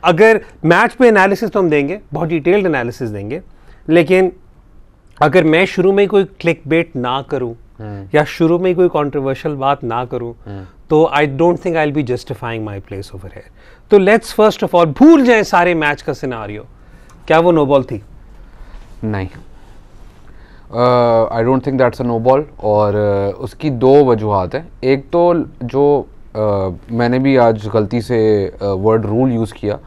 अगर मैच पे एनालिसिस तो हम देंगे, बहुत डिटेल्ड एनालिसिस देंगे, लेकिन अगर मैं शुरू में कोई क्लिक बेट ना करूं या शुरू में कोई कंट्रोवर्शियल बात ना करूं तो आई don't think I will be justifying my place over here. तो लेट्स फर्स्ट ऑफ ऑल भूल जाएं सारे मैच का सिनारियो, क्या वो नो बॉल थी? नहीं, I don't think that's a no ball. और उसकी दो वजूहात हैं। एक तो जो मैंने भी आज गलती से वर्ड रूल यूज़ किया,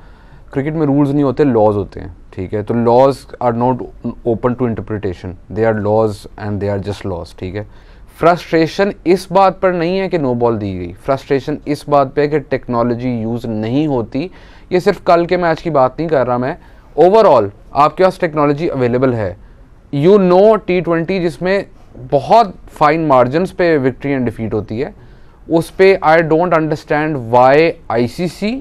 क्रिकेट में रूल्स नहीं होते, लॉज होते हैं, ठीक है? तो laws are not open to interpretation, they are laws and they are just laws, ठीक है? फ्रस्ट्रेशन इस बात पर नहीं है कि नो बॉल दी गई, फ्रस्ट्रेशन इस बात पे है कि टेक्नोलॉजी यूज़ नहीं होती। ये सिर्फ कल के मैच की बात नहीं कर रहा मैं, ओवरऑल आपके पास टेक्नोलॉजी अवेलेबल है। यू नो T20 जिसमें बहुत फाइन मार्जिन्स पे विक्ट्री एंड डिफीट होती है, उस पे I don't understand why ICC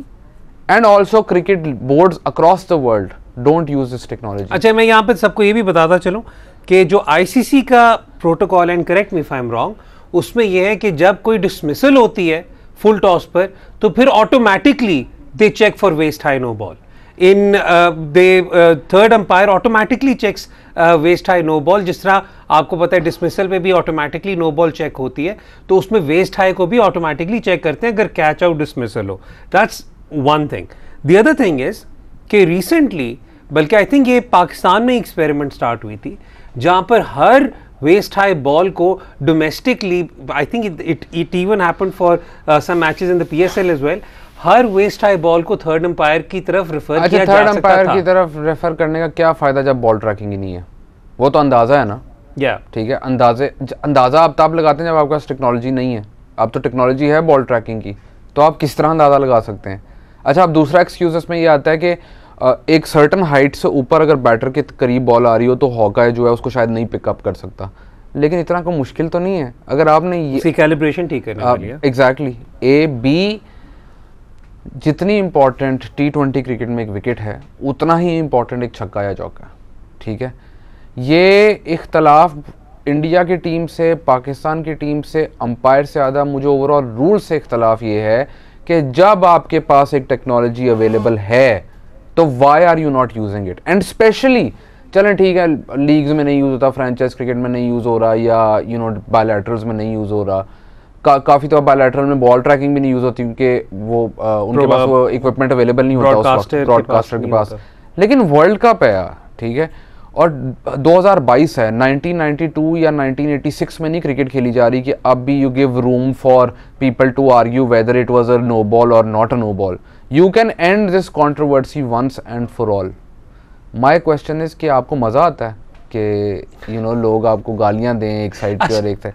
and also cricket boards across the world don't use this technology. अच्छा, मैं यहाँ पे सबको ये भी बताता चलूँ कि जो ICC का protocol, and correct me if I am wrong, उसमें यह है कि जब कोई डिसमिसल होती है फुल टॉस पर तो फिर automatically they check for waist high no ball. In the third umpire automatically checks waist high no ball, जिस तरह आपको पता है डिसमिसल पे भी ऑटोमेटिकली नो बॉल चेक होती है, तो उसमें वेस्ट हाई को भी ऑटोमेटिकली चेक करते हैं अगर कैच आउट डिसमिसल हो। That's one thing. The other thing is कि रिसेंटली, बल्कि आई थिंक ये पाकिस्तान में एक्सपेरिमेंट स्टार्ट हुई थी जहां पर हर वेस्ट हाई बॉल को domestically, I think it even happened for some matches in the PSL as well, हर वेस्ट हाई बॉल को थर्ड अंपायर की तरफ रेफर किया जा सकता था। थर्ड अंपायर की तरफ रेफर करने का क्या फायदा जब बॉल ट्रैकिंग ही नहीं है? वो तो अंदाजा है ना, ठीक है? अंदाजा आप तब लगाते हैं जब आपके पास टेक्नोलॉजी नहीं है। अब तो टेक्नोलॉजी है बॉल ट्रैकिंग की, तो आप किस तरह अंदाजा लगा सकते हैं? अच्छा, अब दूसरा एक्सक्यूज इसमें ये आता है कि एक सर्टन हाइट से ऊपर अगर बैटर के करीब बॉल आ रही हो तो हॉकाई जो है उसको शायद नहीं पिकअप कर सकता, लेकिन इतना कोई मुश्किल तो नहीं है अगर आपने ये कैलिब्रेशन ठीक करने के लिए। एग्जैक्टली। A-B जितनी इंपॉर्टेंट T20 क्रिकेट में एक विकेट है, उतना ही इंपॉर्टेंट एक छक्का या चौका, ठीक है? ये इख्तलाफ इंडिया की टीम से, पाकिस्तान की टीम से, अंपायर से ज़्यादा मुझे ओवरऑल रूल से इख्तलाफ ये है कि जब आपके पास एक टेक्नोलॉजी अवेलेबल है तो why are you not using it? And especially, चलें ठीक है लीग्स में नहीं यूज़ होता, फ्रेंचाइज क्रिकेट में नहीं यूज़ हो रहा, या बायलैटरल्स में नहीं यूज़ हो रहा, काफ़ी तो बायलैटरल में बॉल ट्रैकिंग भी नहीं यूज़ होती क्योंकि वो उनके पास वो इक्विपमेंट अवेलेबल नहीं होता उस वक्त, ब्रॉडकास्टर के पास। लेकिन वर्ल्ड कप है, ठीक है? और 2022 है, 1992 या 1986 में नहीं क्रिकेट खेली जा रही कि अब भी you give room for people to argue whether it was a no ball और not a no ball. You can end this controversy once and for all. My question is कि आपको मज़ा आता है कि लोग आपको गालियां दें एक साइड पे और एक साइड?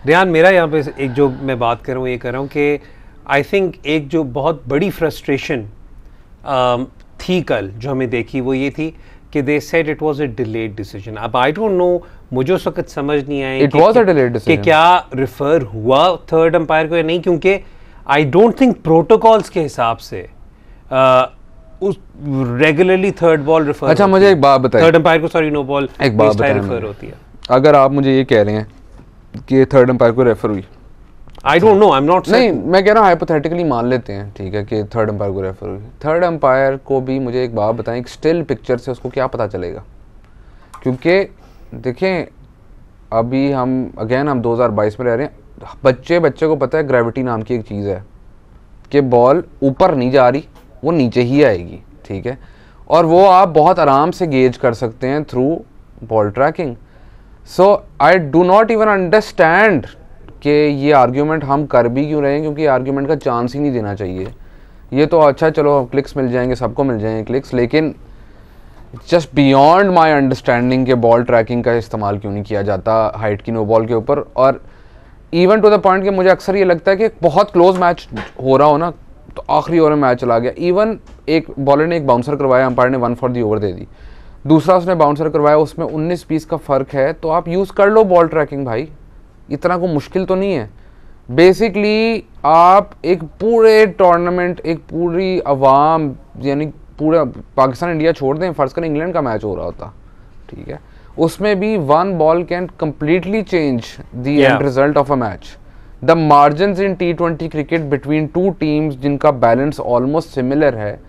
रेहान, मेरा यहाँ पे एक जो मैं बात कर रहा हूँ ये कर रहा हूँ कि आई थिंक एक जो बहुत बड़ी फ्रस्ट्रेशन थी कल जो हमें देखी वो ये थी कि they said it was a delayed decision. अब आई डोंट नो, मुझे उस वक्त समझ नहीं आया it was a delayed decision कि क्या रेफर हुआ थर्ड अंपायर को या नहीं, क्योंकि आई डोंट थिंक प्रोटोकॉल्स के हिसाब से उस रेगुलरली थर्ड बॉल रेफर। अच्छा, मुझे एक बात बताइए, थर्ड अंपायर को सॉरी नो बॉल एक बात बताइए रेफर होती है। अगर आप मुझे ये कह रहे हैं कि थर्ड अंपायर को रेफर हुई, I don't know, I am not नहीं, मैं कह रहा हूँ हाइपोथेटिकली मान लेते हैं, ठीक है, कि थर्ड अंपायर को रेफर हुई। थर्ड अंपायर को भी मुझे एक बात बताएं, एक स्टिल पिक्चर से उसको क्या पता चलेगा? क्योंकि देखें अभी हम 2022 में रह रहे हैं, बच्चे को पता है ग्रेविटी नाम की एक चीज़ है कि बॉल ऊपर नहीं जा रही, वो नीचे ही आएगी, ठीक है? और वो आप बहुत आराम से गेज कर सकते हैं through ball tracking. So I do not even understand कि ये आर्ग्यूमेंट हम कर भी क्यों रहे हैं, क्योंकि आर्ग्यूमेंट का चांस ही नहीं देना चाहिए। ये तो अच्छा चलो क्लिक्स मिल जाएंगे, सबको मिल जाएंगे क्लिक्स, लेकिन जस्ट बियॉन्ड माई अंडरस्टैंडिंग के बॉल ट्रैकिंग का इस्तेमाल क्यों नहीं किया जाता हाइट की नो बॉल के ऊपर। और इवन टू द पॉइंट कि मुझे अक्सर ये लगता है कि बहुत क्लोज मैच हो रहा हो ना, तो आखिरी ओवर में मैच चला गया, इवन एक बॉलर ने एक बाउंसर करवाया, अंपायर ने 1 फॉर दी ओवर दे दी, दूसरा उसने बाउंसर करवाया, उसमें 19-20 का फ़र्क है, तो आप यूज़ कर लो बॉल ट्रैकिंग भाई, इतना को मुश्किल तो नहीं है। बेसिकली आप एक पूरे टूर्नामेंट, एक पूरी आवाम, यानी पूरा पाकिस्तान इंडिया छोड़ दें, फ़र्ज़ करें इंग्लैंड का मैच हो रहा होता, ठीक है, उसमें भी 1 ball can completely change the end result of a match. The margins in T20 cricket between 2 teams जिनका बैलेंस ऑलमोस्ट सिमिलर है,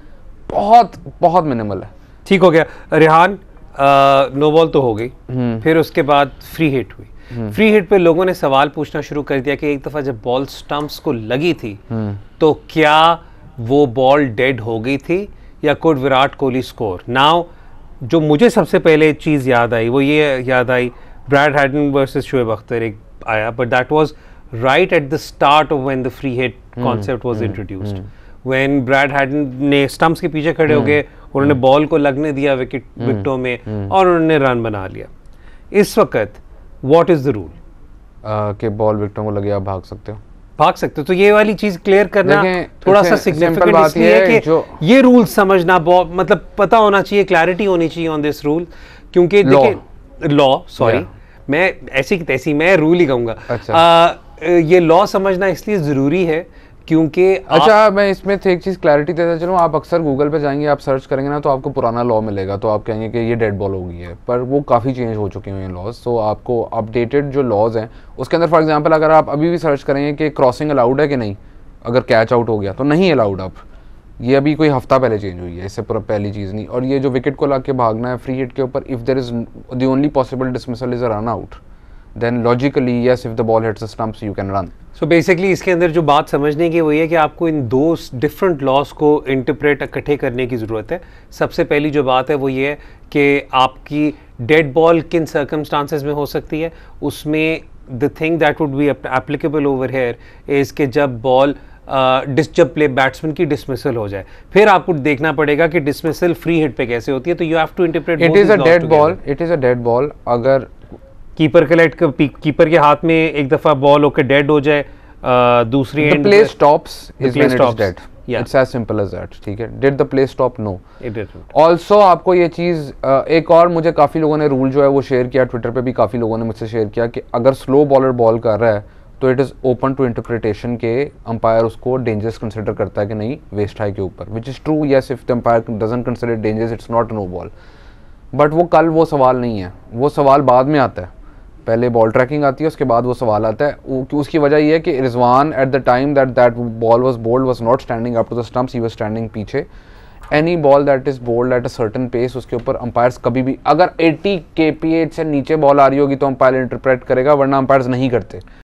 बहुत बहुत मिनिमल है। ठीक हो गया रेहान, नो बॉल तो हो गई, फिर उसके बाद फ्री हिट हुई। फ्री हिट पे लोगों ने सवाल पूछना शुरू कर दिया कि एक दफा जब बॉल स्टंप्स को लगी थी तो क्या वो बॉल डेड हो गई थी या could Virat Kohli score. Now जो मुझे सबसे पहले चीज याद आई वो ये याद आई, Brad Haddin versus Shoaib Akhtar एक आया, but that was right at the start of when the free hit concept was introduced, when Brad Haddin ने स्टंप्स के पीछे खड़े हो गए, उन्होंने बॉल को लगने दिया विकेटों में और उन्होंने रन बना लिया। इस वक्त व्हाट इज द रूल कि बॉल विकेटों को लगे आप भाग सकते हो, भाग सकते हो। तो ये वाली चीज क्लियर करना थोड़ा सा सिग्निफिकेंट इसलिए है कि ये रूल समझना बहुत मतलब पता होना चाहिए, क्लैरिटी होनी चाहिए ऑन दिस रूल, क्योंकि देखिए लॉ, सॉरी मैं ऐसी की तैसी मैं रूल ही कहूंगा। अच्छा। ये लॉ समझना इसलिए जरूरी है क्योंकि अच्छा मैं इसमें एक चीज़ क्लैरिटी देता चलूँ, आप अक्सर गूगल पे जाएंगे, आप सर्च करेंगे ना तो आपको पुराना लॉ मिलेगा, तो आप कहेंगे कि ये डेड बॉल हो गई है, पर वो काफ़ी चेंज हो चुके हैं लॉज। तो आपको अपडेटेड जो लॉज हैं उसके अंदर फॉर एग्जांपल अगर आप अभी भी सर्च करेंगे कि क्रॉसिंग अलाउड है कि नहीं, अगर कैच आउट हो गया तो नहीं अलाउड अब, ये अभी कोई हफ्ता पहले चेंज हुई है, इससे पूरा पहली चीज़ नहीं। और ये जो विकेट को ला के भागना है फ्री हिट के ऊपर, if there is the only possible dismissal is a run out, then logically yes if the ball hits the stumps you can run. So basically इसके अंदर जो बात समझने की वही है कि आपको इन दो डिफरेंट लॉस को इंटरप्रेट इकट्ठे करने की ज़रूरत है। सबसे पहली जो बात है वो ये है कि आपकी डेड बॉल किन सर्कमस्टांसेस में हो सकती है, उसमें the thing that would be applicable over here is के जब बॉल जब प्ले बैट्समैन की डिसमिसल हो जाए, फिर आपको देखना पड़ेगा कि डिसमिसल फ्री हिट पे कैसे होती है। तो you have to interpret it is a dead ball, it is a dead ball. अगर कीपर कीपर के हाथ में एक दफा बॉल होकर डेड हो जाए, दूसरी end play stops is when it is dead, it's as simple as that. ठीक है, did the play stop? No, it didn't. Also आपको ये चीज एक और मुझे काफी लोगों ने रूल जो है वो शेयर किया, ट्विटर पे भी काफी लोगों ने मुझसे शेयर किया कि अगर स्लो बॉलर बॉल कर रहा है तो it is open to interpretation के अंपायर उसको डेंजरस कंसिडर करता है कि नहीं वेस्ट हाई के ऊपर, which is true. Yes, if the umpire doesn't consider dangerous it's not no ball, but वो कल वो सवाल नहीं है, वो सवाल बाद में आता है, पहले बॉल ट्रैकिंग आती है उसके बाद वो सवाल आता है। उसकी वजह ये है कि Rizwan at the time that ball was bowled was not standing up to the stumps, he was standing पीछे। Any ball that is bowled at a certain pace उसके ऊपर अंपायर्स कभी भी, अगर 80 kph से नीचे बॉल आ रही होगी तो अंपायर इंटरप्रेट करेगा, वरना अंपायर्स नहीं करते।